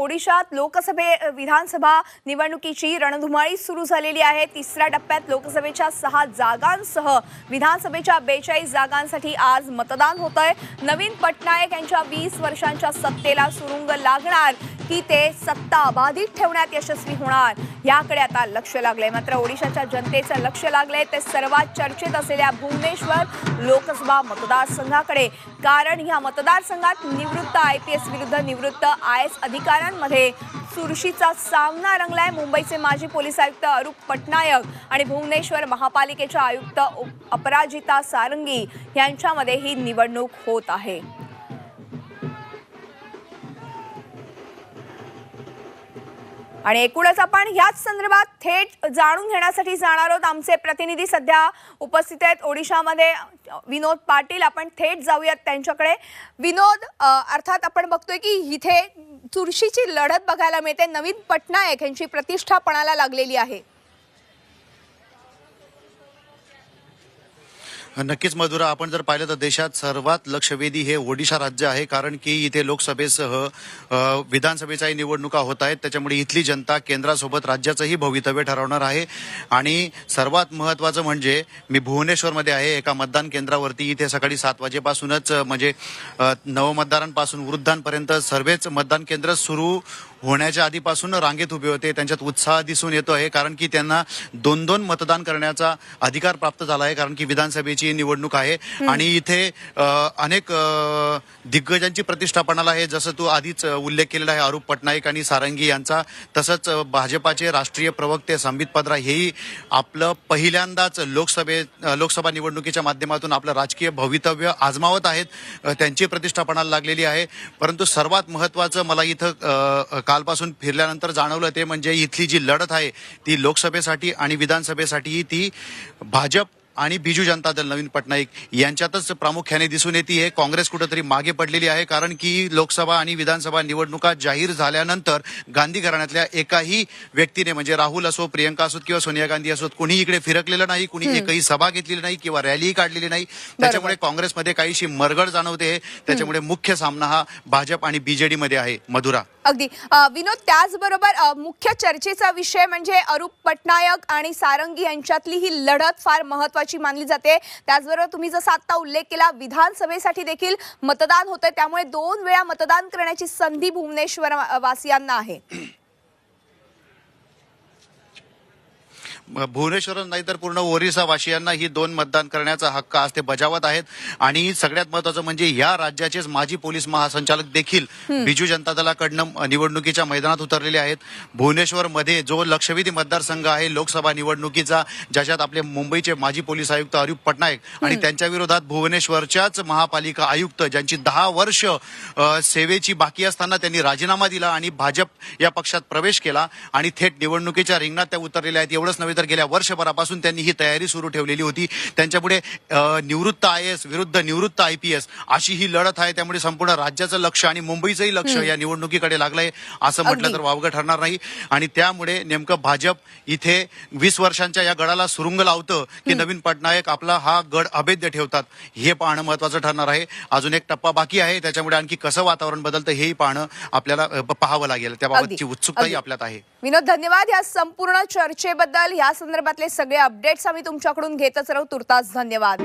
ओडिशात विधानसभा निवडणुकीची रणधुमाळी सुरू झालेली आहे। तिसऱ्या टप्प्यात लोकसभेच्या 6 जागांसह विधानसभेच्या 42 जागांसाठी आज मतदान होतंय। नवीन पटनायक यांच्या 20 वर्षांच्या सत्तेला सुरुंग लागणार की ते सत्ता अबाधित ठेवण्यात यशस्वी होणार याकडे आता लक्ष लागले। मात्र ओडिशाच्या जनतेचं लक्ष लागले ते सर्वात चर्चेत असलेल्या भुवनेश्वर लोकसभा मतदारसंघाकडे। कारण या मतदारसंघात निवृत्त IPS विरुद्ध निवृत्त IAS अधिकाऱ्यांमध्ये चुरशीचा सामना रंगलाय। मुंबईचे माजी पोलीस आयुक्त अरूप पटनायक आणि भुवनेश्वर महापालिकेच्या आयुक्त अपराजिता सारंगी यांच्यामध्ये ही निवडणूक होत आहे। आणि एकूणच आपण याच संदर्भात थेट जाणून घेण्यासाठी जाणार आहोत। आमचे प्रतिनिधी सध्या उपस्थित आहेत ओडिशामध्ये, विनोद पाटील। आपण थेट जाऊयात त्यांच्याकडे। विनोद, अर्थात आपण बघतोय की इथे चुरशीची लढत बघायला मिळते। नवीन पटनायक यांची प्रतिष्ठा पणाला लागलेली आहे। नक्कीच मधुरा, आपण जर पाहिलं तर देशात सर्वात लक्षवेधी हे ओडिशा राज्य आहे। कारण की इथे लोकसभेसह विधानसभेच्याही निवडणुका होत आहेत। त्याच्यामुळे इथली जनता केंद्रासोबत राज्याचंही भवितव्य ठरवणार आहे। आणि सर्वात महत्त्वाचं म्हणजे मी भुवनेश्वरमध्ये आहे, एका मतदान केंद्रावरती। इथे सकाळी 7 वाजेपासूनच म्हणजे नवमतदारांपासून वृद्धांपर्यंत सर्वच मतदान केंद्र सुरू होण्याच्या आधीपासून रांगेत उभे होते। त्यांच्यात उत्साह दिसून येतो आहे, कारण की त्यांना 2-2 मतदान करण्याचा अधिकार प्राप्त झाला आहे। कारण की विधानसभेची निवडणूक आहे आणि इथे अनेक दिग्गजांची प्रतिष्ठा पणाला आहे। जसं तू आधीच उल्लेख केलेला आहे अरूप पटनायक आणि सारंगी यांचा, तसंच भाजपाचे राष्ट्रीय प्रवक्ते संबित पात्रा हेही आपलं पहिल्यांदाच लोकसभा निवडणुकीच्या माध्यमातून आपलं राजकीय भवितव्य आजमावत आहेत। त्यांची प्रतिष्ठा पणाला लागलेली आहे। परंतु सर्वात महत्त्वाचं मला इथं कालपासून फिरल्यानंतर जाणवलं ते म्हणजे इथली जी लढत आहे ती लोकसभेसाठी आणि विधानसभेसाठी ती भाजप आणि बिजू जनता दल नवीन पटनायक यांच्यातच प्रामुख्याने दिसून येते। काँग्रेस कुठेतरी मागे पडलेली आहे, कारण की लोकसभा आणि विधानसभा निवडणुका जाहीर झाल्यानंतर गांधी घराण्यातल्या एकाही व्यक्तीने म्हणजे राहुल असो, प्रियंका असोत किंवा सोनिया गांधी असोत, कुणी इकडे फिरकलेलं नाही, कुणी एकही सभा घेतलेली नाही किंवा रॅलीही काढलेली नाही। त्याच्यामुळे काँग्रेसमध्ये काहीशी मरगळ जाणवते। त्याच्यामुळे मुख्य सामना हा भाजप आणि BJD मध्ये आहे मधुरा। अगदी विनोद, त्याचबरोबर मुख्य चर्चेचा विषय म्हणजे अरूप पटनायक आणि सारंगी यांच्यातली ही लढत फार महत्त्वाची मानली जाते। त्याचबरोबर तुम्ही जसा आता उल्लेख केला, विधानसभेसाठी देखील मतदान होतंय, त्यामुळे 2 वेळा मतदान करण्याची संधी भुवनेश्वर वासियांना आहे। भुवनेश्वर नाही तर पूर्ण ओरिसा वासियांना ही 2 मतदान करण्याचा हक्क आज ते बजावत आहेत। आणि सगळ्यात महत्त्वाचं म्हणजे या राज्याचेच माजी पोलीस महासंचालक देखील बिजू जनता दलाकडनं निवडणुकीच्या मैदानात उतरलेले आहेत। भुवनेश्वरमध्ये जो लक्षवेधी मतदारसंघ आहे लोकसभा निवडणुकीचा, ज्याच्यात आपले मुंबईचे माजी पोलीस आयुक्त अरूप पटनायक आणि त्यांच्या विरोधात भुवनेश्वरच्याच महापालिका आयुक्त, ज्यांची 10 वर्ष सेवेची बाकी असताना त्यांनी राजीनामा दिला आणि भाजप या पक्षात प्रवेश केला आणि थेट निवडणुकीच्या रिंगणात त्या उतरलेल्या आहेत। एवढंच नव्हे तर गेल्या वर्षभरापासून त्यांनी ही तयारी सुरू ठेवलेली होती। त्यांच्यापुढे निवृत्त IAS विरुद्ध निवृत्त IPS अशी ही लढत आहे। त्यामुळे संपूर्ण राज्याचं लक्ष आणि मुंबईचंही लक्ष या निवडणुकीकडे लागलंय असं म्हटलं तर वावगं ठरणार नाही। आणि त्यामुळे नेमकं भाजप इथे 20 वर्षांच्या या गडाला सुरुंग लावतं की नवीन पटनायक आपला हा गड अभेद्य ठेवतात, हे पाहणं महत्त्वाचं ठरणार आहे। अजून एक टप्पा बाकी आहे, त्याच्यामुळे आणखी कसं वातावरण बदलतं हेही आपल्याला पाहावं लागेल। त्याबाबतची उत्सुकताही आपल्यात आहे। विनोद, धन्यवाद या संपूर्ण चर्चेबद्दल। या संदर्भातले सगळे अपडेट्स आम्ही तुमच्याकडून घेतच राहू। तुर्तास धन्यवाद।